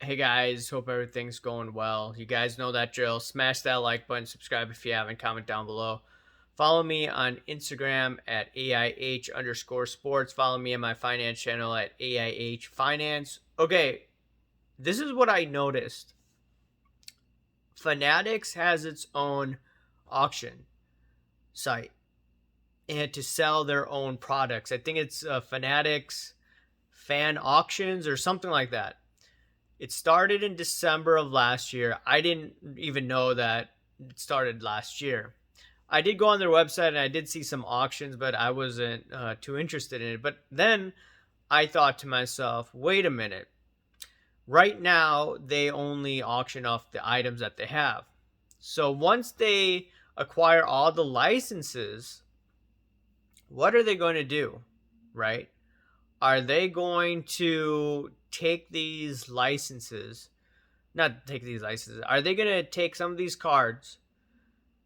Hey guys, hope everything's going well. You guys know that drill. Smash that like button, subscribe if you haven't, comment down below. Follow me on Instagram at AIH underscore sports. Follow me on my finance channel at AIH Finance. Okay, this is what I noticed. Fanatics has its own auction site and to sell their own products. I think it's Fanatics Fan Auctions or something like that. It started in December of last year. I didn't even know that it started last year. I did go on their website and I did see some auctions, but I wasn't too interested in it. But then I thought to myself, wait a minute. Right now, they only auction off the items that they have. So once they acquire all the licenses, what are they going to do? Right? Are they going to take these licenses not take these licenses. Are they going to take some of these cards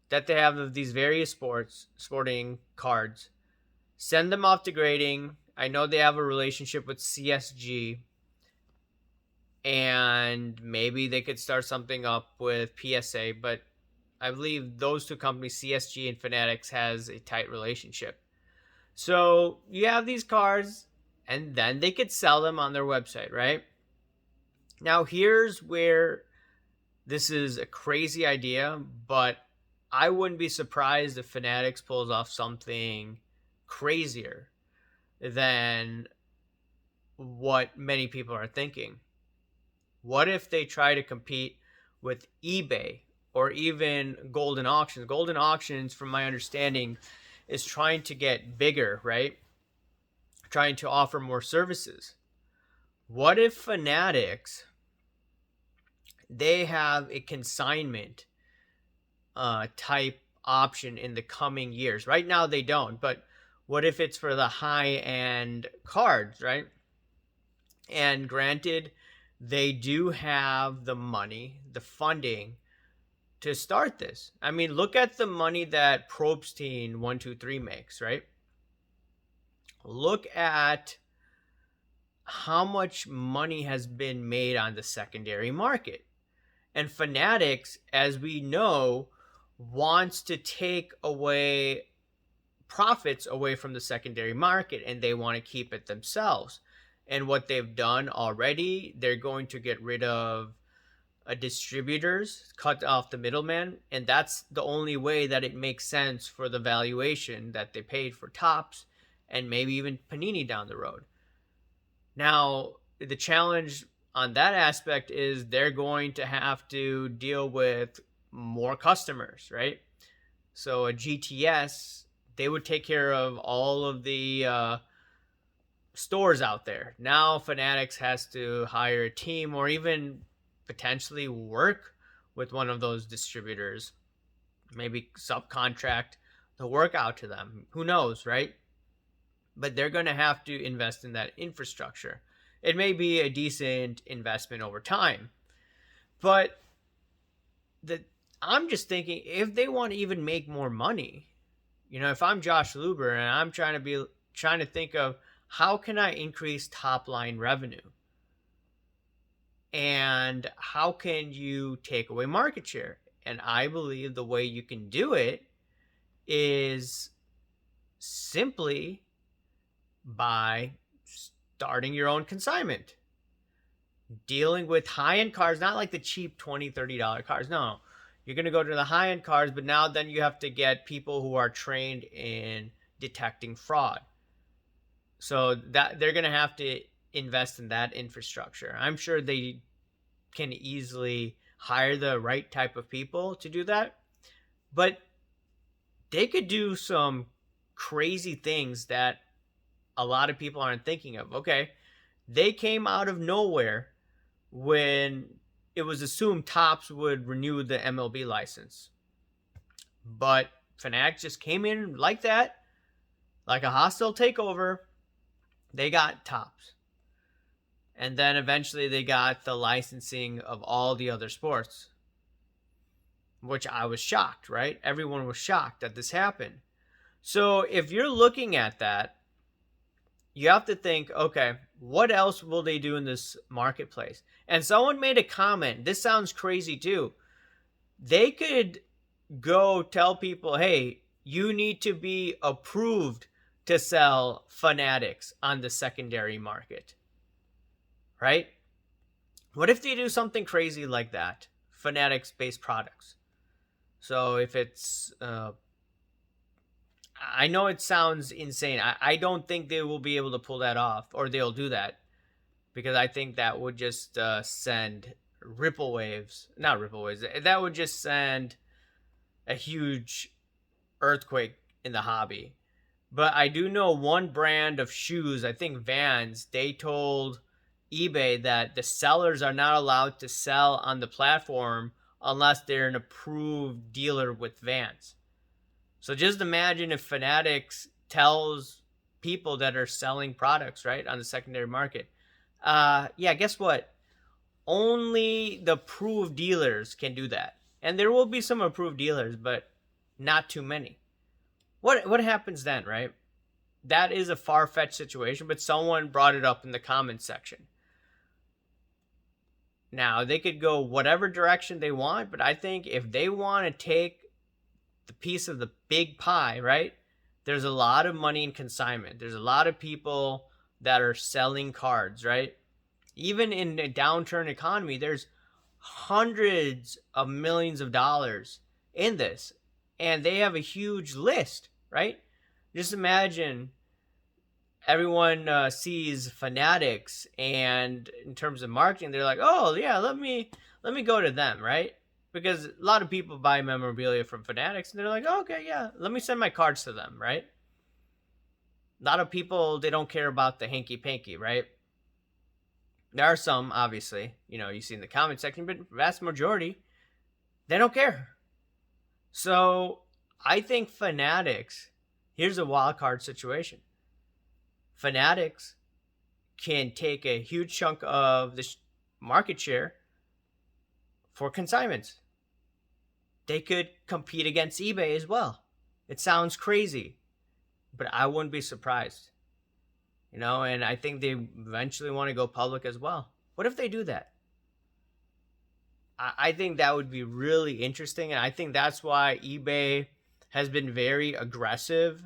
that they have of these various sporting cards, send them off to grading? I know they have a relationship with CSG, and maybe they could start something up with PSA, but I believe those two companies, CSG and Fanatics, has a tight relationship. So you have these cards, and then they could sell them on their website, right? Now, here's where this is a crazy idea, but I wouldn't be surprised if Fanatics pulls off something crazier than what many people are thinking. What if they try to compete with eBay or even Goldin Auctions? Goldin Auctions, from my understanding, is trying to get bigger, right? Trying to offer more services. What if Fanatics they have a consignment type option in the coming years? Right now they don't, but what if it's for the high end cards, right? And granted, they do have the money, the funding to start this. I mean, look at the money that Probstein 123 makes, right? Look at how much money has been made on the secondary market. And Fanatics, as we know, wants to take away profits away from the secondary market and they want to keep it themselves. And what they've done already, they're going to get rid of distributors, cut off the middleman, and that's the only way that it makes sense for the valuation that they paid for Tops and maybe even Panini down the road. Now, the challenge on that aspect is they're going to have to deal with more customers, right? So a GTS, they would take care of all of the stores out there. Now Fanatics has to hire a team or even potentially work with one of those distributors, maybe subcontract the work out to them. Who knows, right? But they're going to have to invest in that infrastructure. It may be a decent investment over time, but the I'm just thinking if they want to even make more money, if I'm Josh Luber and I'm trying to think of how can I increase top line revenue and how can you take away market share? And I believe the way you can do it is simply by starting your own consignment, dealing with high-end cars, not like the cheap $20-$30 cars. No, you're going to go to the high-end cars, but now then you have to get people who are trained in detecting fraud. So that they're going to have to invest in that infrastructure. I'm sure they can easily hire the right type of people to do that, but they could do some crazy things that a lot of people aren't thinking of. Okay, they came out of nowhere when it was assumed Topps would renew the MLB license. But Fanatics just came in like that, like a hostile takeover. They got Topps. And then eventually they got the licensing of all the other sports, which I was shocked, right? Everyone was shocked that this happened. So if you're looking at that, you have to think, okay, what else will they do in this marketplace? And someone made a comment. This sounds crazy too. They could go tell people, hey, you need to be approved to sell Fanatics on the secondary market, right? What if they do something crazy like that? Fanatics based products. So if it's, I know it sounds insane. I don't think they will be able to pull that off, or they'll do that, because I think that would just send ripple waves. Not ripple waves. That would just send a huge earthquake in the hobby. But I do know one brand of shoes, I think Vans, they told eBay that the sellers are not allowed to sell on the platform unless they're an approved dealer with Vans. So just imagine if Fanatics tells people that are selling products, right, on the secondary market, yeah, guess what? Only the approved dealers can do that. And there will be some approved dealers, but not too many. What happens then, right? That is a far-fetched situation, but someone brought it up in the comments section. Now, they could go whatever direction they want, but I think if they want to take the piece of the big pie, right? There's a lot of money in consignment. There's a lot of people that are selling cards, right? Even in a downturn economy, there's hundreds of millions of dollars in this, and they have a huge list, right? Just imagine everyone sees Fanatics, and in terms of marketing, they're like, oh yeah, let me go to them, right? Because a lot of people buy memorabilia from Fanatics, and they're like, oh, okay, yeah, let me send my cards to them, right? A lot of people, they don't care about the hanky-panky, right? There are some, obviously, you see in the comment section, but vast majority, they don't care. So I think Fanatics, here's a wild card situation. Fanatics can take a huge chunk of this market share for consignments. They could compete against eBay as well. It sounds crazy, but I wouldn't be surprised. And I think they eventually want to go public as well. What if they do that? I think that would be really interesting, and I think that's why eBay has been very aggressive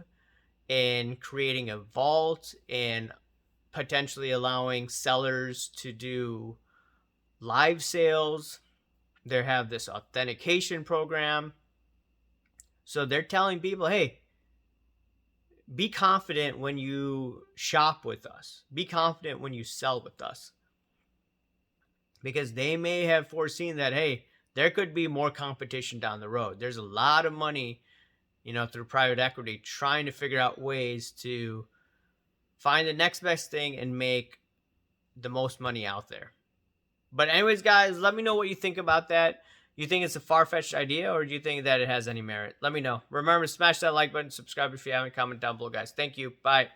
in creating a vault and potentially allowing sellers to do live sales. They have this authentication program. So they're telling people, hey, be confident when you shop with us. Be confident when you sell with us. Because they may have foreseen that, hey, there could be more competition down the road. There's a lot of money, through private equity, trying to figure out ways to find the next best thing and make the most money out there. But anyways, guys, let me know what you think about that. You think it's a far-fetched idea, or do you think that it has any merit? Let me know. Remember to smash that like button, subscribe if you haven't, comment down below, guys. Thank you. Bye.